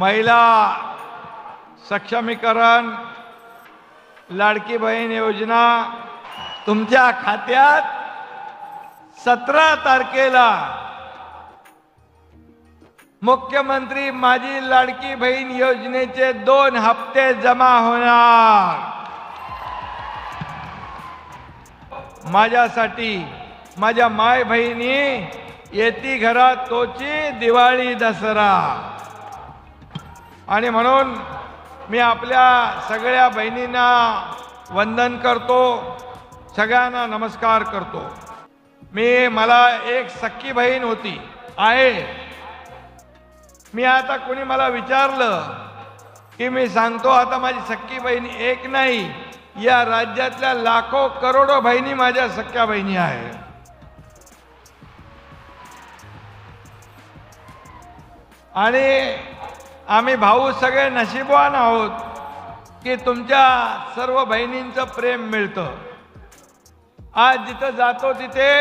महिला सक्षमीकरण, लाडकी बहीण योजना तुमच्या खात्यात 17 तारखेला मुख्यमंत्री माझी लाडकी बहीण योजनेचे 2 हप्ते जमा होणार। माझ्यासाठी माझ्या माय बहिणी येती घरात तोची दिवाळी दसरा। आणि म्हणून मी आपल्या सगळ्या बहिणींना वंदन करतो, सगळ्यांना नमस्कार करतो। मला एक सख्खी बहीण होती आहे। मी आता कोणी मला विचारलं की मी सांगतो आता माझी सख्खी बहीण एक नाही, या राज्यातल्या लाखो करोडो बहिणी माझ्या सख्ख्या बहिणी आहे। आणि आम्ही भाऊ सगळे नशीबवान आहोत की तुमच्या सर्व बहिणींचं प्रेम मिळतं। आज जिथं जातो तिथे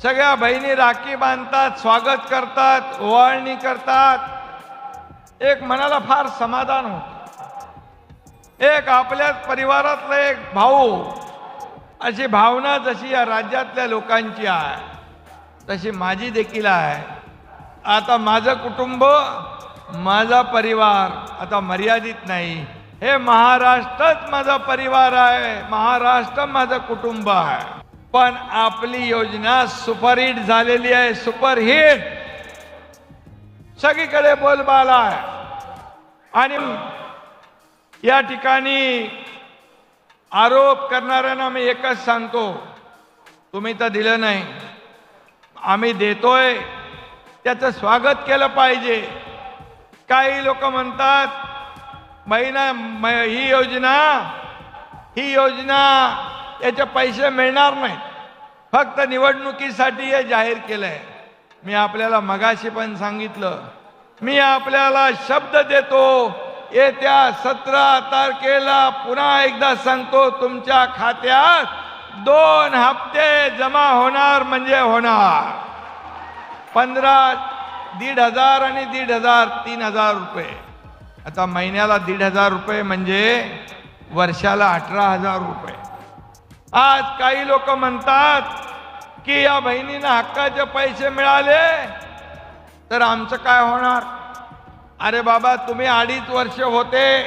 सगळ्या बहिणी राखी बांधतात, स्वागत करतात, ओवाळणी करतात। एक मनाला फार समाधान होतं। एक आपल्याच परिवारातला एक भाऊ, अशी भावना जशी या राज्यातल्या लोकांची आहे तशी माझी देखील आहे। आता माझं कुटुंब, माझा परिवार आता मर्यादित नाही, हे महाराष्ट्रच माझा परिवार आहे, महाराष्ट्र माझं कुटुंब आहे। पण आपली योजना सुपरहिट झालेली आहे, सुपरहिट। सगळीकडे बोलबाला आहे। आणि या ठिकाणी आरोप करणाऱ्यांना मी एकच सांगतो, तुम्ही तर दिलं नाही, आम्ही देतोय, त्याचं स्वागत केलं पाहिजे। काही लोक म्हणतात ही योजना याचे पैसे मिळणार नाहीत, फक्त निवडणुकीसाठी हे जाहीर केलंय। मी आपल्याला मगाशी पण सांगितलं, मी आपल्याला शब्द देतो, येत्या 17 तारखेला पुन्हा एकदा सांगतो, तुमच्या खात्यात 2 हप्ते जमा होणार म्हणजे होणार। 15, 1,500 आणि 1,500, 3,000 रुपये। आता महिन्याला 1,500 रुपये म्हणजे वर्षाला 18,000 रुपये। आज काही लोक म्हणतात की या बहिणींना हक्काचे पैसे मिळाले तर आमचं काय होणार? अरे बाबा, तुम्ही 2.5 वर्ष होते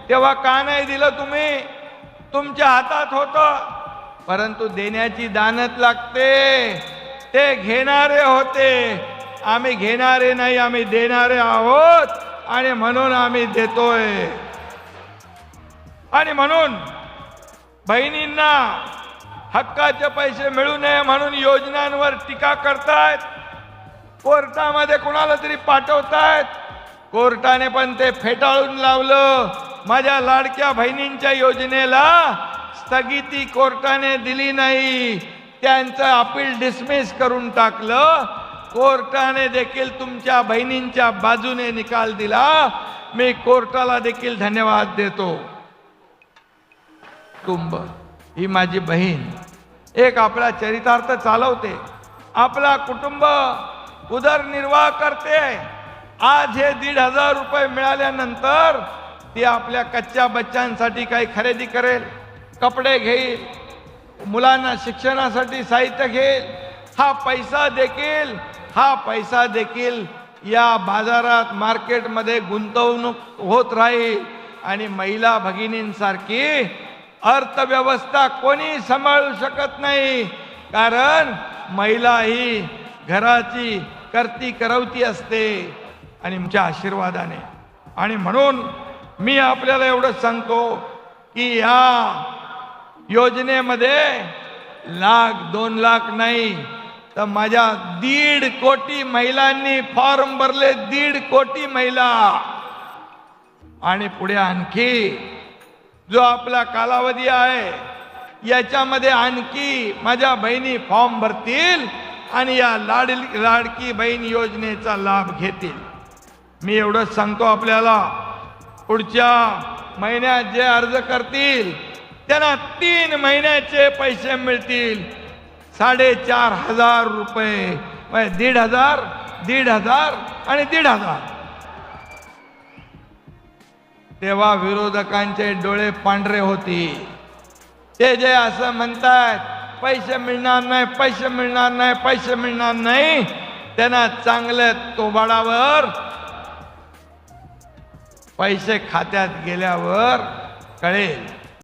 तेव्हा का नाही दिलं तुम्ही? तुमच्या हातात होतं, परंतु देण्याची दानत लागते। ते घेणारे होते, आम्ही घेणारे नाही, आम्ही देणारे आहोत। आणि म्हणून आम्ही देतोय। आणि म्हणून बहिणींना हक्काचे पैसे मिळू नये म्हणून योजनांवर टीका करतायत, कोर्टामध्ये कोणाला तरी पाठवतायत। कोर्टाने पण ते फेटाळून लावलं। माझ्या लाडक्या बहिणींच्या योजनेला स्थगिती कोर्टाने दिली नाही, त्यांचं अपील डिसमिस करून टाकलं। कोर्टाने देखील तुमच्या बहिणींच्या बाजूने निकाल दिला। मी कोर्टाला देखील धन्यवाद देतो। कुटुंब ही माझी बहीण एक आपला चरितार्थ चालवते, आपला कुटुंब उदरनिर्वाह करते। आज हे 1,500 रुपये मिळाल्यानंतर ती आपल्या कच्च्या बच्चांसाठी काही खरेदी करेल, कपडे घेईल, मुलांना शिक्षणासाठी साहित्य घेईल। हा पैसा देखील या बाजारात, मार्केटमध्ये गुंतवणूक होत राहील। आणि महिला भगिनींसारखी अर्थव्यवस्था कोणी सांभाळू शकत नाही, कारण महिला ही घराची करती करवती असते आणि तुमच्या आशीर्वादाने। आणि म्हणून मी आपल्याला एवढंच सांगतो की या योजनेमध्ये 1,00,000 2,00,000 नाही तर माझ्या 1.5 कोटी महिलांनी फॉर्म भरले, 1.5 कोटी महिला। आणि पुढे आणखी जो आपला कालावधी आहे याच्यामध्ये आणखी माझ्या बहिणी फॉर्म भरतील आणि या लाडकी बहीण योजनेचा लाभ घेतील। मी एवढंच सांगतो आपल्याला, पुढच्या महिन्यात जे अर्ज करतील त्यांना 3 महिन्याचे पैसे मिळतील। 4,500 रुपये, 1,500, 1,500 आणि 1,500। तेव्हा विरोधकांचे डोळे पांढरे होते. ते जे असं म्हणतात पैसे मिळणार नाही, पैसे मिळणार नाही, पैसे मिळणार नाही, त्यांना चांगल्या तोबाडावर पैसे खात्यात गेल्यावर कळेल